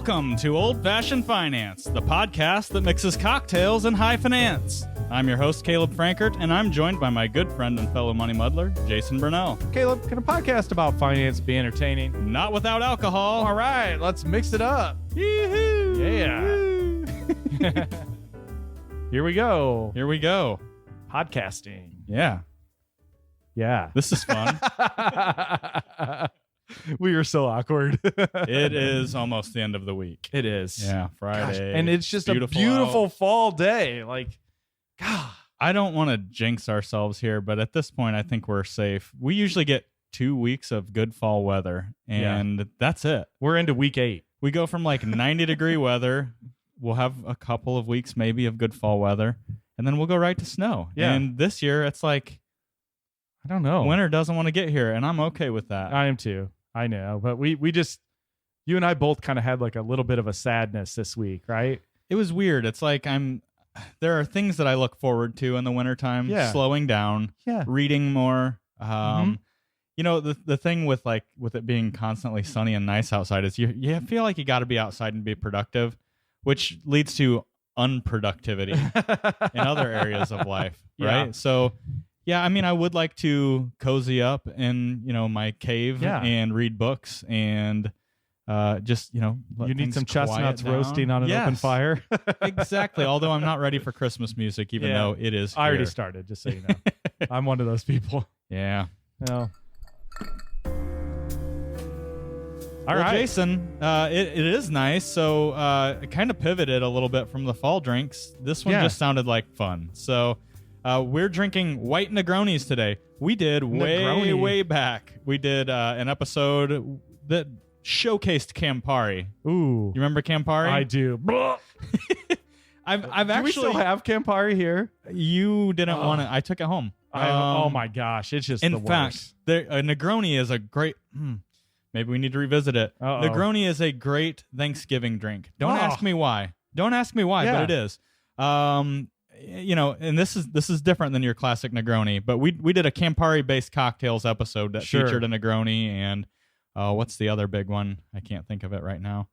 Welcome to Old Fashioned Finance, the podcast that mixes cocktails and high finance. I'm your host, Caleb Frankert, and I'm joined by my good friend and fellow money muddler, Jason Burnell. Caleb, can a podcast about finance be entertaining? Not without alcohol. All right, let's mix it up. Yee-hoo! Yeah. Here we go. Here we go. Podcasting. Yeah. Yeah. This is fun. We are so awkward. It is almost the end of the week. It is. Yeah, Friday. Gosh, and it's just a Beautiful beautiful out. fall day. Like, God. I don't want to jinx ourselves here, but at this point, I think we're safe. We usually get 2 weeks of good fall weather, and that's it. We're into week 8. We go from like 90-degree weather. We'll have a couple of weeks maybe of good fall weather, and then we'll go right to snow. Yeah. And this year, it's like, I don't know. winter doesn't want to get here, and I'm okay with that. I am too. I know. But we just, you and I both kind of had like a little bit of a sadness this week, right? It was weird. It's like there are things that I look forward to in the wintertime, slowing down, reading more. You know, the thing with it being constantly sunny and nice outside is you feel like you got to be outside and be productive, which leads to unproductivity in other areas of life, right? Yeah. So, yeah, I mean, I would like to cozy up in, my cave and read books and just, let you need things some quiet chestnuts down. roasting on an open fire. Exactly. Although I'm not ready for Christmas music, even though it is here. I already started, just so you know. I'm one of those people. Yeah. No. All right, Jason, it is nice. So I kind of pivoted a little bit from the fall drinks. This one just sounded like fun. So we're drinking white Negronis today. We did way back. We did an episode that showcased Campari. Ooh. You remember Campari? I do. I've do actually... we still have Campari here? You didn't want it. I took it home. Oh my gosh. It's just the worst. In fact, Negroni is a great... maybe we need to revisit it. Uh-oh. Negroni is a great Thanksgiving drink. Don't ask me why. Don't ask me why, but it is. And this is different than your classic Negroni, but we did a Campari-based cocktails episode that featured a Negroni and what's the other big one? I can't think of it right now.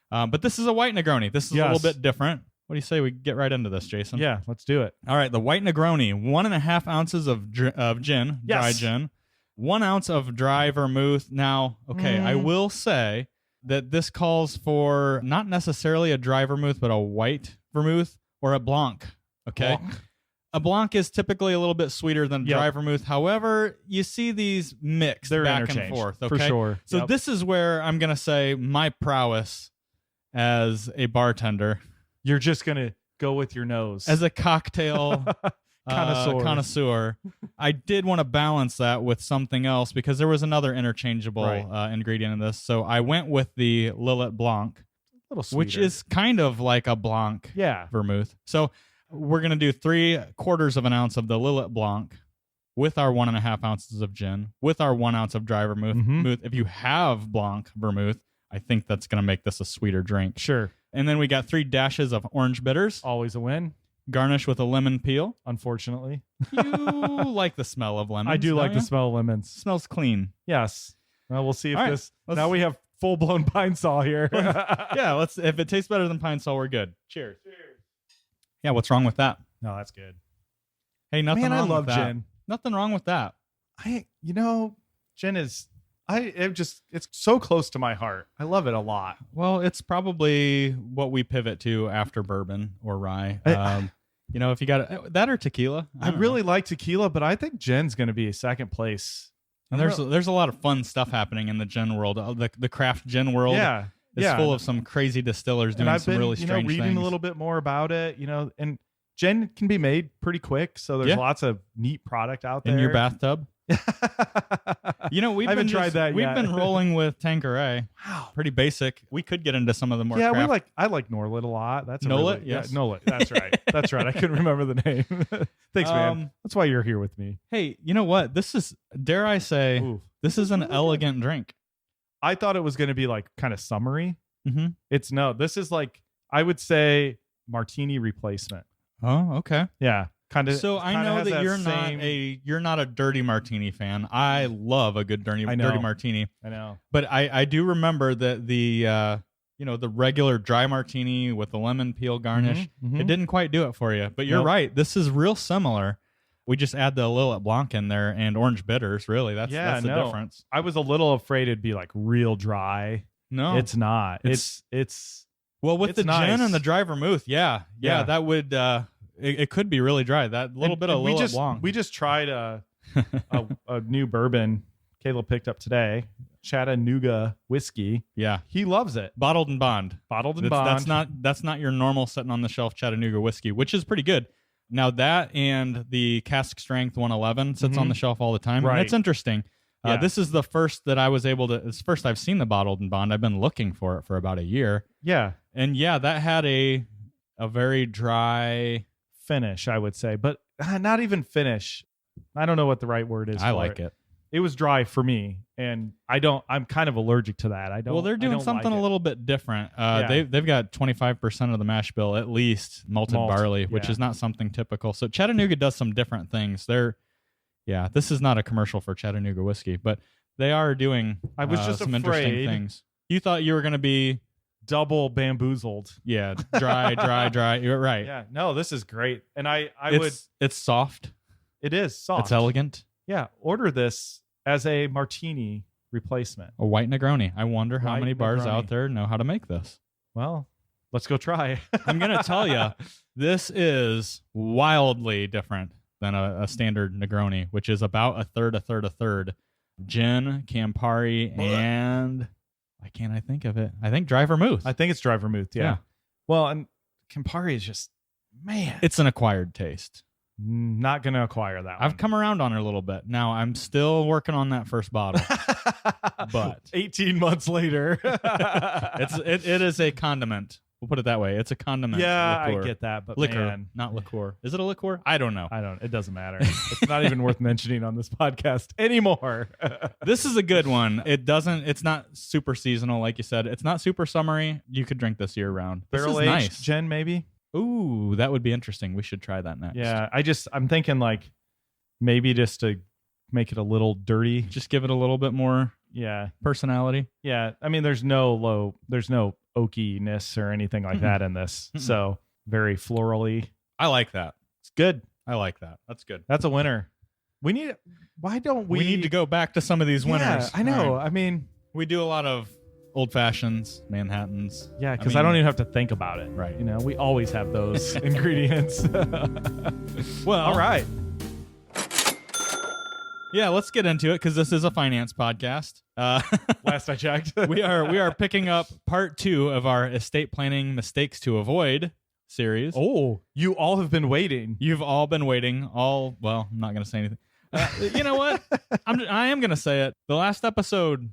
But this is a white Negroni. This is a little bit different. What do you say we get right into this, Jason? Yeah, let's do it. All right, the white Negroni, 1.5 ounces of gin, dry gin, 1 ounce of dry vermouth. Now, I will say that this calls for not necessarily a dry vermouth, but a white vermouth or a blanc. Okay. Blanc. A blanc is typically a little bit sweeter than dry vermouth. However, you see these mixed back and forth. Okay. For sure. So this is where I'm going to say my prowess as a bartender. You're just going to go with your nose. As a cocktail connoisseur, I did want to balance that with something else because there was another interchangeable ingredient in this. So I went with the Lillet Blanc, a little sweeter, which is kind of like a Blanc vermouth. So we're going to do 3/4 of an ounce of the Lillet Blanc with our 1.5 ounces of gin, with our 1 ounce of dry vermouth. If you have Blanc vermouth, I think that's going to make this a sweeter drink. Sure. And then we got 3 dashes of orange bitters. Always a win. Garnish with a lemon peel. Unfortunately. You like the smell of lemons. I do like the smell of lemons. Smells clean. Yes. Well, we'll see if right, now we have full-blown Pine Sol here. Yeah, if it tastes better than Pine Sol, we're good. Cheers. Yeah, what's wrong with that? No, that's good. Hey, nothing wrong I love with that. gin. Nothing wrong with that. Gin is it's so close to my heart. I love it a lot. Well, it's probably what we pivot to after bourbon or rye. If you got that or tequila. I really like tequila, but I think gin's going to be second place. And there's a lot of fun stuff happening in the gin world. The craft gin world is full of some crazy distillers doing some really strange things. Reading a little bit more about it, and gin can be made pretty quick, so there's lots of neat product out there. In your bathtub? We've haven't tried that yet. We've been rolling with Tanqueray. Wow, pretty basic. We could get into some of the more. Yeah, I like Norlet a lot. That's Nolet. Yes, Nolet. That's right. That's right. I couldn't remember the name. Thanks, man. That's why you're here with me. Hey, you know what? This is, dare I say, this is an elegant drink. I thought it was going to be like kind of summery. Mm-hmm. This is like, I would say martini replacement. Oh, okay. Yeah. Kind of. So I know that you're not a dirty martini fan. I love a good dirty martini. I know. But I do remember that the the regular dry martini with the lemon peel garnish. It didn't quite do it for you, but you're right. This is real similar. We just add the Lillet Blanc in there and orange bitters. Really, that's the difference. I was a little afraid it'd be like real dry. No, it's not. It's well with it's the nice. gin and the dry vermouth. Yeah, that would. It could be really dry. That little bit of Lillet Blanc. We just tried a new bourbon Caleb picked up today, Chattanooga whiskey. Yeah, he loves it. Bottled and bond. Bond. That's not your normal sitting on the shelf Chattanooga whiskey, which is pretty good. Now that and the cask strength 111 sits on the shelf all the time. Right. And it's interesting. This is the first that I was able to. It's the first I've seen the bottled and bond. I've been looking for it for about a year. Yeah, and that had a very dry finish, I would say, but not even finish. I don't know what the right word is. I like it. It was dry for me, and I'm kind of allergic to that. Well, they're doing something a little bit different. They've got 25% of the mash bill at least malted barley, which is not something typical. So Chattanooga does some different things. This is not a commercial for Chattanooga whiskey, but they are doing I was just some afraid interesting things. You thought you were going to be double bamboozled. Yeah, dry. You're right. Yeah, no, this is great. And it's soft. It is soft. It's elegant. Yeah, order this as a martini replacement. A white Negroni. I wonder how many bars out there know how to make this. Well, let's go try. I'm going to tell you, this is wildly different than a standard Negroni, which is about a third. Gin, Campari, and why can't I think of it? I think dry vermouth. I think it's dry vermouth, yeah. Well, and Campari is just, man. It's an acquired taste. Not going to acquire that one. I've come around on her a little bit. Now, I'm still working on that first bottle. But 18 months later. it is a condiment. We'll put it that way. It's a condiment. Yeah, liqueur. I get that, but liquor, man. not liqueur. Is it a liqueur? I don't know. It doesn't matter. It's not even worth mentioning on this podcast anymore. This is a good one. It's not super seasonal, like you said. It's not super summery. You could drink this year round. Barrel aged nice. gin, maybe? Ooh, that would be interesting. We should try that next. Yeah, I'm thinking like maybe just to make it a little dirty. Just give it a little bit more personality. Yeah. I mean, there's no oakiness or anything like that in this. So very florally. I like that. It's good. I like that. That's good. That's a winner. Why don't we need to go back to some of these winners. Yeah, I know. Right. I mean, we do a lot of old fashions, Manhattans. Yeah, because I don't even have to think about it. Right. We always have those ingredients. Well, all right. Yeah, let's get into it because this is a finance podcast. Last I checked. we are picking up part 2 of our estate planning mistakes to avoid series. Oh, you all have been waiting. You've all been waiting. Well, I'm not going to say anything. You know what? I am going to say it. The last episode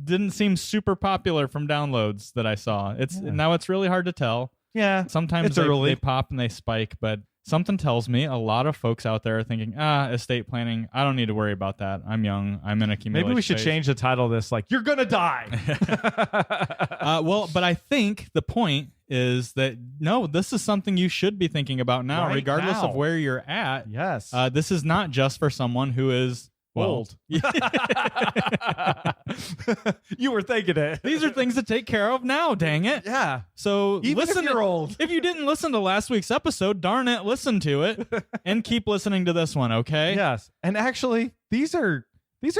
didn't seem super popular from downloads that I saw. Now it's really hard to tell. Yeah. Sometimes they pop and they spike, but something tells me a lot of folks out there are thinking, estate planning, I don't need to worry about that. I'm young. I'm in accumulation Maybe we should phase. Change the title of this, like, you're going to die. But I think the point is that, no, this is something you should be thinking about now, regardless of where you're at. Yes. This is not just for someone who is old. You were thinking it. These are things to take care of now, dang it. Yeah. So even if you're old. If you didn't listen to last week's episode, darn it, listen to it and keep listening to this one, okay? Yes. And actually, these are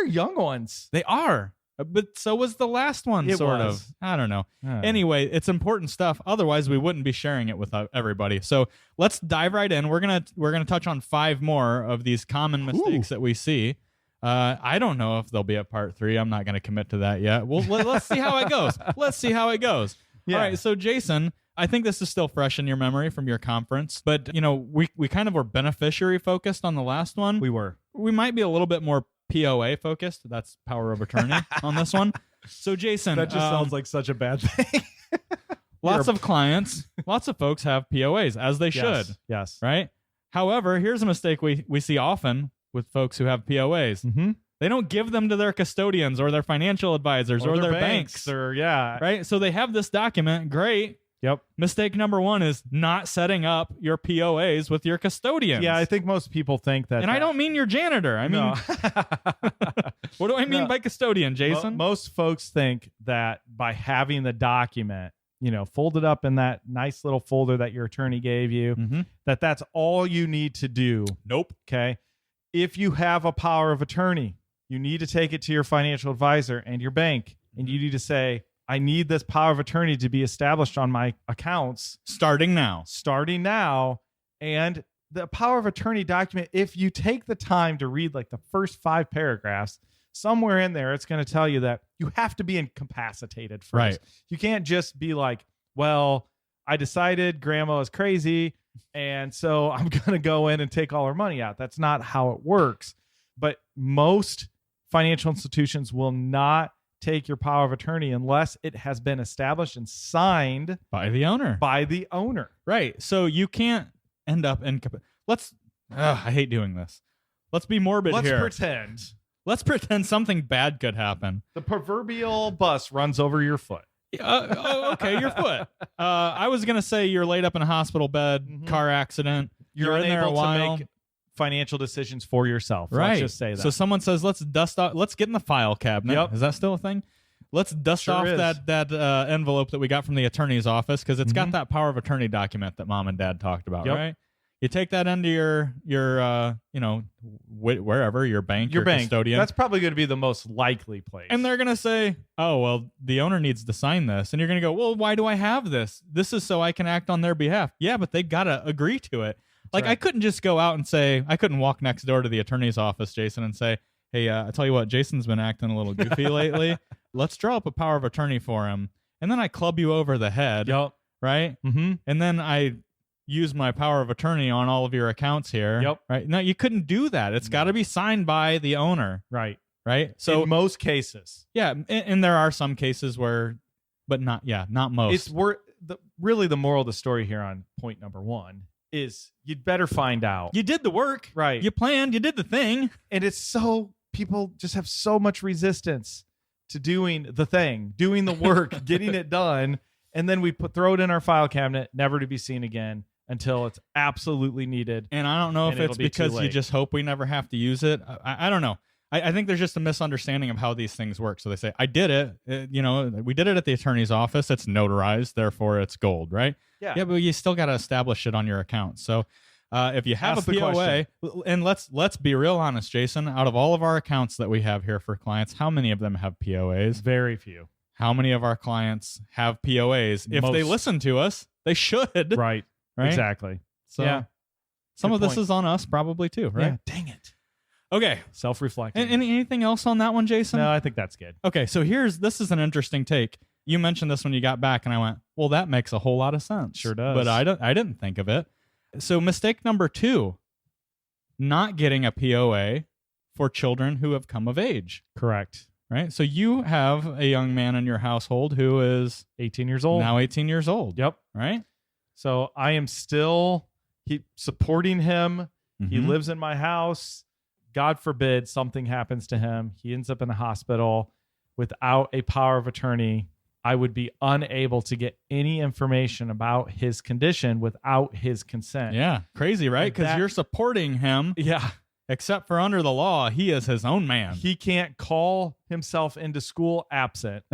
young ones. They are. But so was the last one, sort of. I don't know. Anyway, it's important stuff. Otherwise, we wouldn't be sharing it with everybody. So let's dive right in. We're gonna touch on 5 more of these common mistakes that we see. I don't know if they'll be at part 3. I'm not going to commit to that yet. Well, let's see how it goes. Yeah. All right. So, Jason, I think this is still fresh in your memory from your conference, but we kind of were beneficiary focused on the last one. We were. We might be a little bit more POA focused. That's power of attorney on this one. So, Jason, that just sounds like such a bad thing. Lots of clients, lots of folks have POAs, as they should. Yes. Right. However, here's a mistake we see often with folks who have POAs. Mm-hmm. They don't give them to their custodians or their financial advisors or their banks. Right? So they have this document. Great. Yep. Mistake number 1 is not setting up your POAs with your custodians. Yeah, I think most people think that. And I don't mean your janitor. I mean, What do I mean by custodian, Jason? Most folks think that by having the document, folded up in that nice little folder that your attorney gave you, that's all you need to do. Nope. Okay. If you have a power of attorney, you need to take it to your financial advisor and your bank, and you need to say, I need this power of attorney to be established on my accounts. Starting now. And the power of attorney document, if you take the time to read like the first 5 paragraphs, somewhere in there, it's going to tell you that you have to be incapacitated first. Right. You can't just be like, well, I decided grandma is crazy, and so I'm going to go in and take all her money out. That's not how it works. But most financial institutions will not take your power of attorney unless it has been established and signed by the owner. Right. So you can't end up in. I hate doing this. Let's be morbid here. Let's pretend something bad could happen. The proverbial bus runs over your foot. Okay, your foot. I was gonna say you're laid up in a hospital bed, car accident. You're in there a while. To make financial decisions for yourself. Right. Let's just say that. So someone says, let's dust off. Let's get in the file cabinet. Yep. Is that still a thing? Let's dust off that envelope that we got from the attorney's office because it's got that power of attorney document that mom and dad talked about, right? You take that into your wherever, your bank, your custodian. That's probably going to be the most likely place. And they're going to say, oh, well, the owner needs to sign this. And you're going to go, well, why do I have this? This is so I can act on their behalf. Yeah, but they got to agree to it. Like, right. I couldn't just go out and say, I couldn't walk next door to the attorney's office, Jason, and say, hey, I tell you what, Jason's been acting a little goofy lately. Let's draw up a power of attorney for him. And then I club you over the head. Yep. Right? Mm-hmm. And then I use my power of attorney on all of your accounts here. Yep. Right? No, you couldn't do that. It's got to be signed by the owner. Right. Right? So in most cases. Yeah. And there are some cases where, but not most. It's really the moral of the story here on point number 1 is you'd better find out. You did the work. Right. You planned. You did the thing. And people just have so much resistance to doing the thing, doing the work, getting it done. And then we throw it in our file cabinet, never to be seen again until it's absolutely needed. And I don't know if it's because you just hope we never have to use it. I don't know. I think there's just a misunderstanding of how these things work. So they say, I did it. We did it at the attorney's office. It's notarized. Therefore, it's gold, right? Yeah. Yeah, but you still got to establish it on your account. So if you have a POA, and let's be real honest, Jason, out of all of our accounts that we have here for clients, how many of them have POAs? Very few. How many of our clients have POAs? If they listen to us, they should. Right. Exactly. So yeah. Some of this is on us probably too, right? Yeah. Dang it. Okay. Self-reflecting. Anything else on that one, Jason? No, I think that's good. Okay, so this is an interesting take. You mentioned this when you got back, and I went, well, that makes a whole lot of sense. Sure does. But I didn't think of it. So mistake number 2, not getting a POA for children who have come of age. Correct. Right? So you have a young man in your household who is 18 years old. Now 18 years old. Yep. Right? So I am still supporting him. Mm-hmm. He lives in my house. God forbid something happens to him. He ends up in the hospital. Without a power of attorney, I would be unable to get any information about his condition without his consent. Yeah. Crazy, right? Because you're supporting him. Yeah. Except for under the law, he is his own man. He can't call himself into school absent.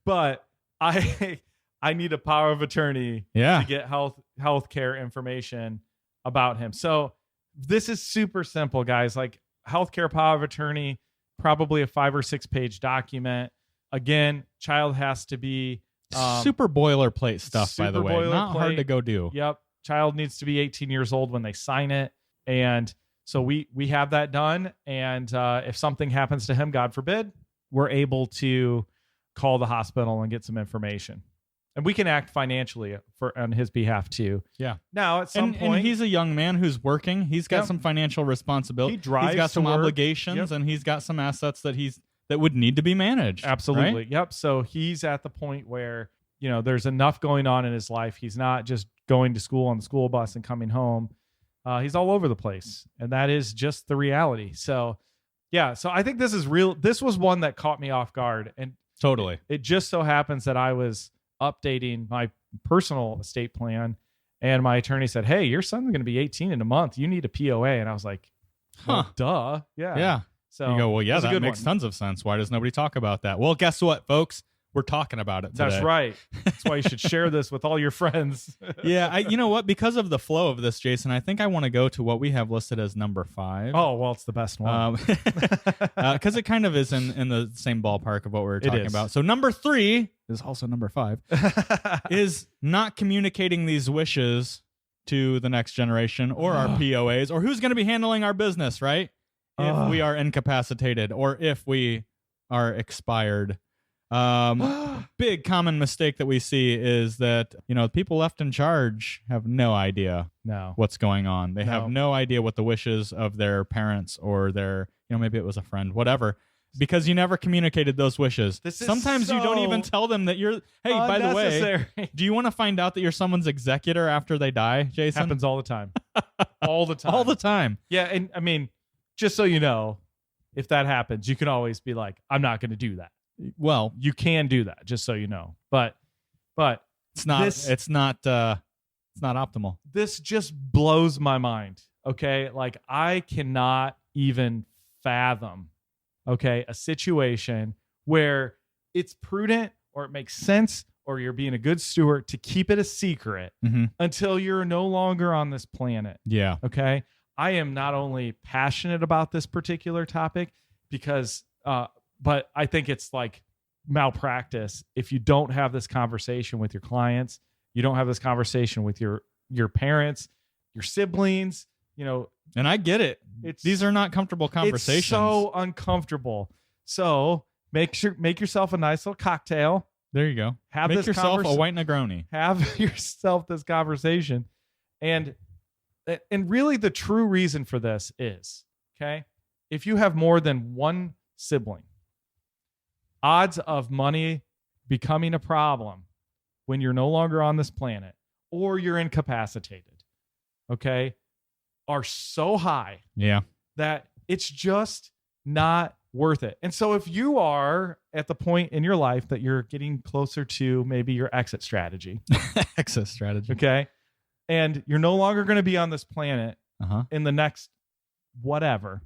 But I need a power of attorney to get health care information about him. So this is super simple, guys. Like healthcare power of attorney, probably a 5 or 6 page document. Again, child has to be super boilerplate stuff, by the way. Not hard to go do. Yep. Child needs to be 18 years old when they sign it. And so we have that done. And if something happens to him, God forbid, we're able to call the hospital and get some information. And we can act financially on his behalf too. Yeah. Now, at some point, and he's a young man who's working. He's got some financial resposibility. He drives. He's got some obligations, and he's got some assets that would need to be managed. Absolutely. Right? Yep. So he's at the point where there's enough going on in his life. He's not just going to school on the school bus and coming home. He's all over the place, and that is just the reality. So, yeah. So I think this is real. This was one that caught me off guard, and totally. It just so happens that I was updating my personal estate plan, and my attorney said, hey, your son's going to be 18 in a month. You need a POA. And I was like, Well, duh. Yeah. Yeah. So you go, well, yeah, that makes one. tons of sense. Why does nobody talk about that? Well, guess what, folks? We're talking about it today. That's right. That's why you should share this with all your friends. Yeah, you know what? Because of the flow of this, Jason, I think I want to go to what we have listed as number 5. Oh, well, it's the best one. Because it kind of is in the same ballpark of what we were talking about. So number 3 is also number 5, is not communicating these wishes to the next generation or our POAs or who's going to be handling our business, right? If we are incapacitated or if we are expired. Big common mistake that we see is that, people left in charge have no idea what's going on. They have no idea what the wishes of their parents or their, maybe it was a friend, whatever, because you never communicated those wishes. Sometimes you don't even tell them that you're, hey, by the way, do you want to find out that you're someone's executor after they die, Jason? Happens all the time. All the time. All the time. Yeah. And I mean, just so you know, if that happens, you can always be like, I'm not going to do that. Well, you can do that, just so you know. But it's not optimal. This just blows my mind. Okay? Like I cannot even fathom, a situation where it's prudent or it makes sense or you're being a good steward to keep it a secret until you're no longer on this planet. Yeah. Okay? I am not only passionate about this particular topic because but I think it's like malpractice if you don't have this conversation with your clients, you don't have this conversation with your parents, your siblings, And I get it. These are not comfortable conversations. It's so uncomfortable. So make yourself a nice little cocktail. There you go. Make yourself a white Negroni. Have yourself this conversation. And really the true reason for this is, if you have more than one sibling, odds of money becoming a problem when you're no longer on this planet or you're incapacitated, are so high that it's just not worth it. And so if you are at the point in your life that you're getting closer to maybe your exit strategy, and you're no longer going to be on this planet in the next whatever,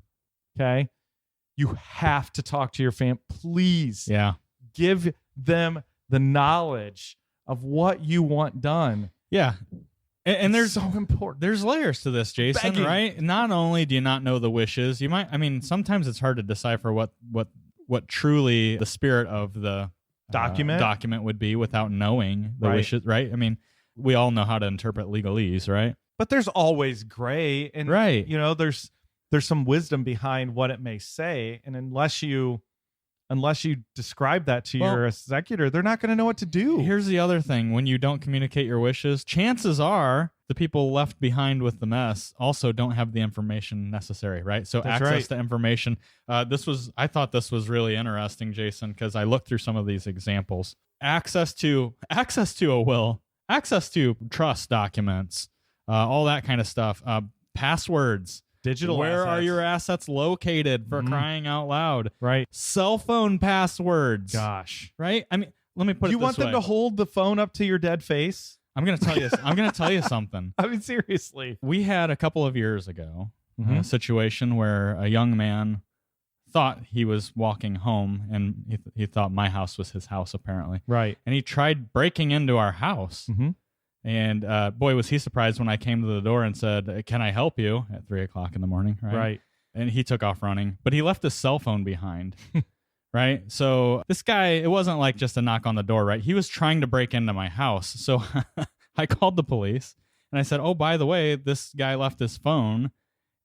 you have to talk to your family. Please give them the knowledge of what you want done. Yeah. And there's so important. There's layers to this, Jason, right? Not only do you not know the wishes, sometimes it's hard to decipher what truly the spirit of the document would be without knowing the wishes, right? I mean, we all know how to interpret legalese, right? But there's always gray, and there's some wisdom behind what it may say, and unless you describe that to your executor, they're not going to know what to do. Here's the other thing. When you don't communicate your wishes, chances are the people left behind with the mess also don't have the information necessary, right? So access to information. I thought this was really interesting, Jason, because I looked through some of these examples. Access to a will, access to trust documents, all that kind of stuff. Passwords. Digital Where assets. are your assets located, for crying out loud? Right. Cell phone passwords. Gosh. Right? I mean, let me put it this way. Do you want them to hold the phone up to your dead face? I'm going to tell you something. I mean, seriously. We had a couple of years ago a situation where a young man thought he was walking home, and he thought my house was his house, apparently. Right. And he tried breaking into our house. And boy, was he surprised when I came to the door and said, "Can I help you?" at 3:00 in the morning. Right. And he took off running, but he left his cell phone behind. Right. So this guy, it wasn't like just a knock on the door, right? He was trying to break into my house. So I called the police and I said, "Oh, by the way, this guy left his phone."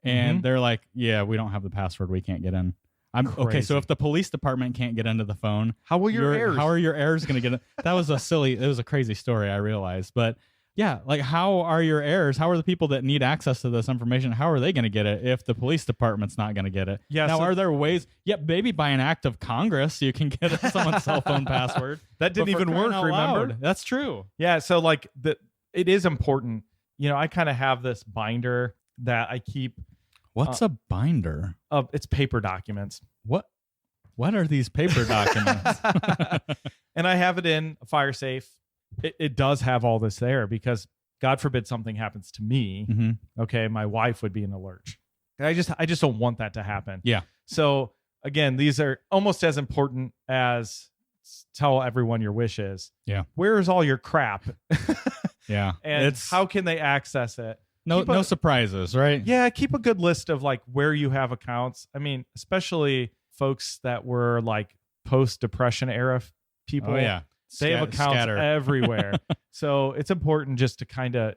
And they're like, "Yeah, we don't have the password. We can't get in." Okay, so if the police department can't get into the phone, how are your heirs going to get in? That was it was a crazy story, I realized. But yeah, like how are your heirs? How are the people that need access to this information? How are they going to get it if the police department's not going to get it? Yeah. Now, are there ways? Yeah, maybe by an act of Congress, you can get someone's cell phone password. That didn't even work, remember? That's true. Yeah, so like it is important. I kind of have this binder that I keep. What's a binder? It's paper documents. What are these paper documents? And I have it in a fire safe. It does have all this there because God forbid something happens to me. Okay, my wife would be in a lurch. And I just don't want that to happen. Yeah. So again, these are almost as important as tell everyone your wishes. Yeah. Where is all your crap? Yeah. And how can they access it? No surprises, right? Yeah. Keep a good list of like where you have accounts. I mean, especially folks that were like post-depression era people. Oh, yeah. They have accounts everywhere. So it's important just to kind of,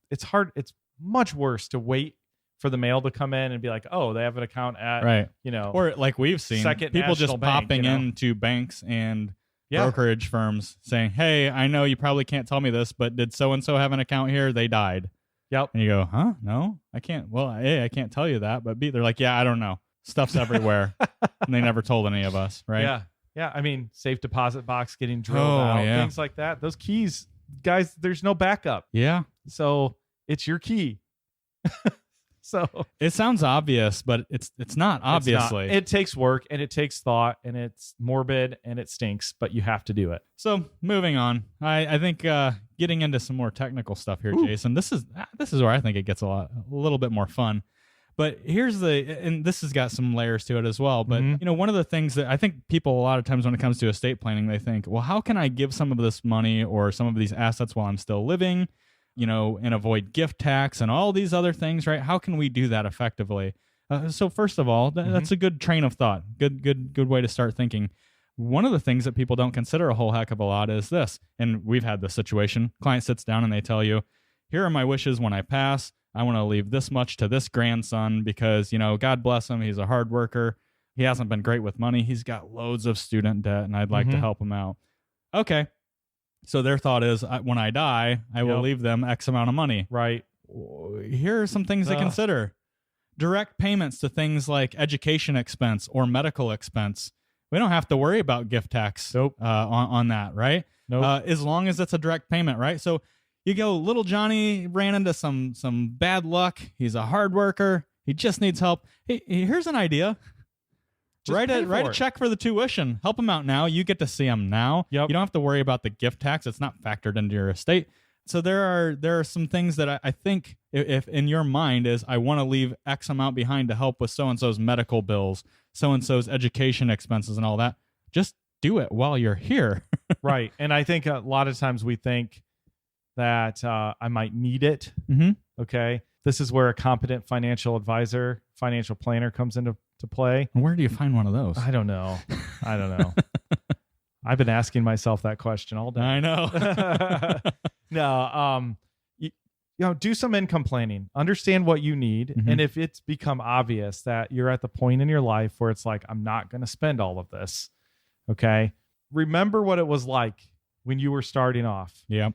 it's much worse to wait for the mail to come in and be like, oh, they have an account at, or like we've seen Second people National just Bank, popping into banks and brokerage firms saying, hey, I know you probably can't tell me this, but did so-and-so have an account here? They died. Yep. And you go, huh? No, I can't. Well, A, I can't tell you that, but B, they're like, yeah, I don't know. Stuff's everywhere. And they never told any of us, right? Yeah. Yeah. I mean, safe deposit box getting drilled out, things like that. Those keys, guys, there's no backup. Yeah. So it's your key. So it sounds obvious, but it's not, obviously. It takes work and it takes thought and it's morbid and it stinks, but you have to do it. So moving on, I think getting into some more technical stuff here, Jason. This is where I think it gets a little bit more fun. But and this has got some layers to it as well. But one of the things that I think people a lot of times when it comes to estate planning, they think, well, how can I give some of this money or some of these assets while I'm still living? And avoid gift tax and all these other things, right? How can we do that effectively? So first of all, that's a good train of thought. Good way to start thinking. One of the things that people don't consider a whole heck of a lot is this, and we've had this situation. Client sits down and they tell you, here are my wishes when I pass. I want to leave this much to this grandson because, God bless him. He's a hard worker. He hasn't been great with money. He's got loads of student debt and I'd like to help him out. Okay. So their thought is, when I die, I will leave them X amount of money. Right. Here are some things to consider. Direct payments to things like education expense or medical expense. We don't have to worry about gift tax on that, right? Nope. As long as it's a direct payment, right? So you go, little Johnny ran into some bad luck. He's a hard worker. He just needs help. Hey, here's an idea. Write a check for the tuition. Help him out now. You get to see him now. Yep. You don't have to worry about the gift tax. It's not factored into your estate. So there are some things that I think if in your mind is I want to leave X amount behind to help with so-and-so's medical bills, so-and-so's education expenses and all that. Just do it while you're here. Right. And I think a lot of times we think that I might need it. Okay. This is where a competent financial advisor, financial planner comes into play. Where do you find one of those? I don't know. I've been asking myself that question all day. I know. No, do some income planning. Understand what you need. And if it's become obvious that you're at the point in your life where it's like, I'm not going to spend all of this. Okay. Remember what it was like when you were starting off. Yeah.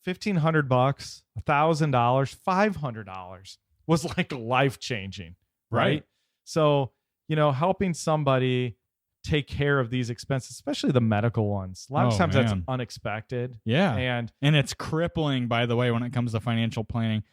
$1,500, $1,000, $500 was like life-changing. Right. So, helping somebody take care of these expenses, especially the medical ones. A lot of times that's unexpected. Yeah. And it's crippling, by the way, when it comes to financial planning.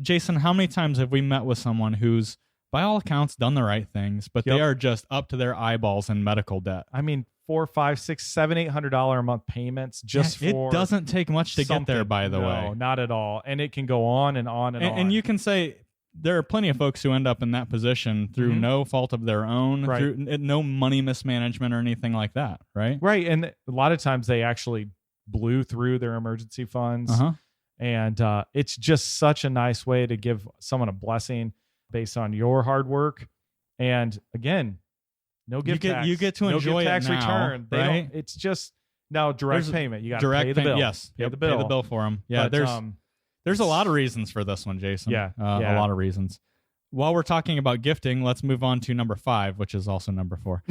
Jason, how many times have we met with someone who's, by all accounts, done the right things, but they are just up to their eyeballs in medical debt? I mean, $400, $500, $600, $700, $800 a month payments just for it doesn't take much to get there, by the way. No, not at all. And it can go on and on and on. And you can say, there are plenty of folks who end up in that position through no fault of their own, through no money mismanagement or anything like that, right? Right. And a lot of times they actually blew through their emergency funds. And it's just such a nice way to give someone a blessing based on your hard work. And again, no gift tax. You get to enjoy tax it now, return. right? It's just now direct payment. You got to pay the bill. Yes. Pay the bill. Pay the bill for them. Yeah. But, there's a lot of reasons for this one, Jason. Yeah. A lot of reasons. While we're talking about gifting, let's move on to number 5, which is also number 4.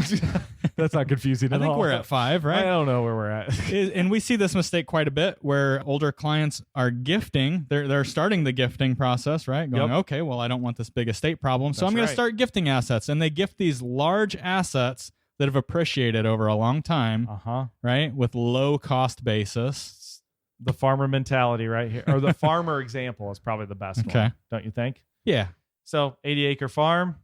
That's not confusing at all. I think we're at 5, right? I don't know where we're at. And we see this mistake quite a bit where older clients are gifting. They're starting the gifting process, right? Going, okay, well, I don't want this big estate problem, so I'm going to start gifting assets. And they gift these large assets that have appreciated over a long time, right? With low cost basis. The farmer mentality right here, or the farmer example is probably the best one, don't you think? Yeah. So 80-acre farm,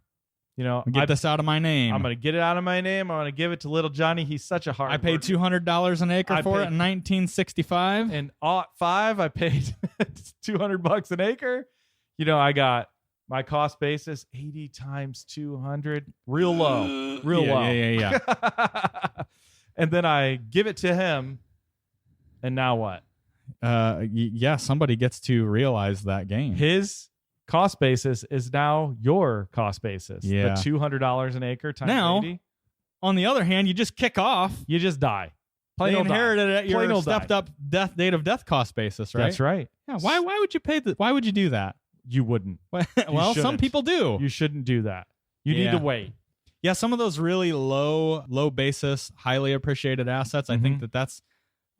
get this out of my name. I'm going to get it out of my name. I'm going to give it to little Johnny. He's such a hard I paid $200 an acre for it in 1965. In 2005, I paid $200 an acre. I got My cost basis, 80 times 200, real low, real low. Yeah. And then I give it to him, and now what? Somebody gets to realize that gain. His cost basis is now your cost basis. Yeah. The $200 an acre times now, 80. On the other hand, you just kick off. You just die. They inherited it at your stepped up date of death cost basis, right? That's right. Yeah. Why would you pay that? Why would you do that? You wouldn't. Well, some people do. You shouldn't do that. You need to wait. Yeah, some of those really low basis, highly appreciated assets, I think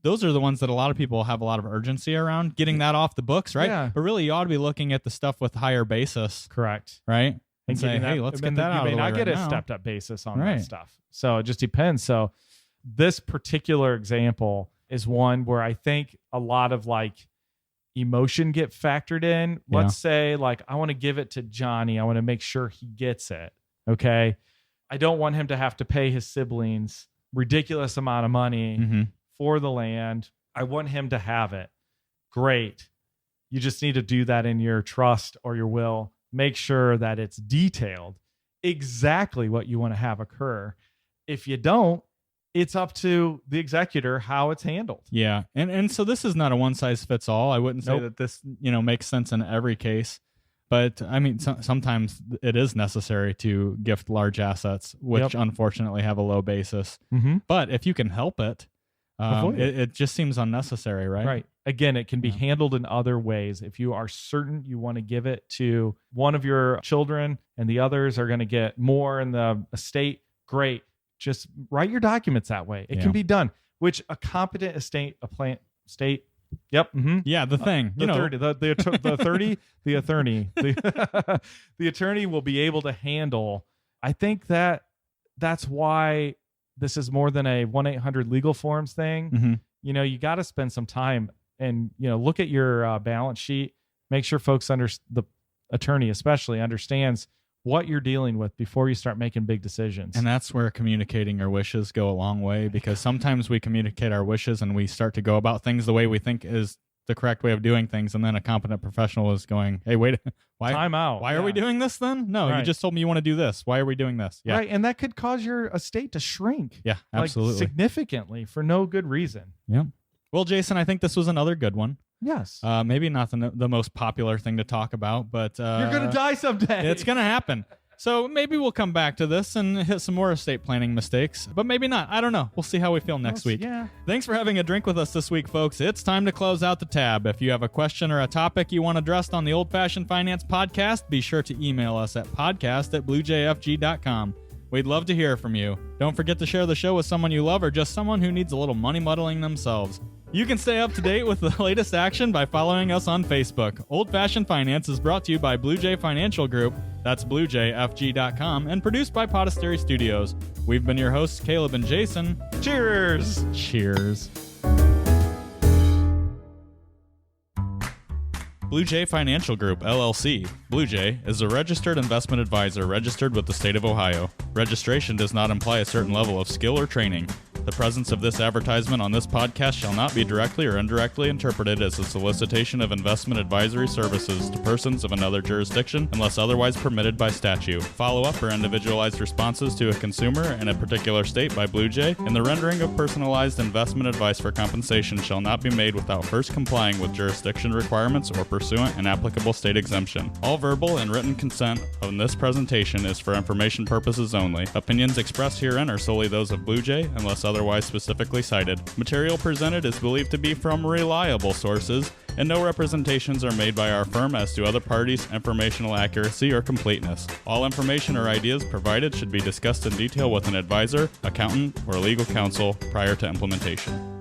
those are the ones that a lot of people have a lot of urgency around getting that off the books, right? Yeah. But really, you ought to be looking at the stuff with higher basis. Correct. Right? And say, hey, let's get that out of the way. You may not get a stepped up basis on that stuff. So it just depends. So this particular example is one where I think a lot of like emotion get factored in. Let's say like, I want to give it to Johnny. I want to make sure he gets it. Okay. I don't want him to have to pay his siblings ridiculous amount of money for the land. I want him to have it. Great. You just need to do that in your trust or your will. Make sure that it's detailed exactly what you want to have occur. If you don't, it's up to the executor how it's handled. Yeah. And so this is not a one size fits all. I wouldn't say that this, makes sense in every case. But I mean, sometimes it is necessary to gift large assets, which unfortunately have a low basis. But if you can help it, it just seems unnecessary, right? Right. Again, it can be handled in other ways. If you are certain you want to give it to one of your children and the others are going to get more in the estate, great. Just write your documents that way. It can be done, which a competent estate. Yep. Yeah. The thing, the attorney will be able to handle. I think that's why this is more than a 1-800 legal forms thing. You got to spend some time and, look at your balance sheet, make sure folks the attorney especially understands what you're dealing with before you start making big decisions. And that's where communicating your wishes go a long way, because sometimes we communicate our wishes and we start to go about things the way we think is the correct way of doing things. And then a competent professional is going, hey, wait, why? Time out. Why are we doing this then? No, you just told me you want to do this. Why are we doing this? Yeah. Right. And that could cause your estate to shrink. Yeah, absolutely. Significantly for no good reason. Yeah. Well, Jason, I think this was another good one. Yes. Maybe not the most popular thing to talk about, but you're going to die someday. It's going to happen. So maybe we'll come back to this and hit some more estate planning mistakes, but maybe not. I don't know. We'll see how we feel next week. Yeah. Thanks for having a drink with us this week, folks. It's time to close out the tab. If you have a question or a topic you want addressed on the Old Fashioned Finance podcast, be sure to email us at podcast@bluejfg.com. We'd love to hear from you. Don't forget to share the show with someone you love or just someone who needs a little money muddling themselves. You can stay up to date with the latest action by following us on Facebook. Old Fashioned Finance is brought to you by Blue Jay Financial Group, that's bluejfg.com, and produced by Podastery Studios. We've been your hosts, Caleb and Jason. Cheers! Cheers. Blue Jay Financial Group, LLC. Blue Jay is a registered investment advisor registered with the state of Ohio. Registration does not imply a certain level of skill or training. The presence of this advertisement on this podcast shall not be directly or indirectly interpreted as a solicitation of investment advisory services to persons of another jurisdiction unless otherwise permitted by statute. Follow-up or individualized responses to a consumer in a particular state by Blue Jay and the rendering of personalized investment advice for compensation shall not be made without first complying with jurisdiction requirements or pursuant an applicable state exemption. All verbal and written consent on this presentation is for information purposes only. Opinions expressed herein are solely those of Blue Jay unless otherwise specifically cited. Material presented is believed to be from reliable sources, and no representations are made by our firm as to other parties' informational accuracy or completeness. All information or ideas provided should be discussed in detail with an advisor, accountant, or legal counsel prior to implementation.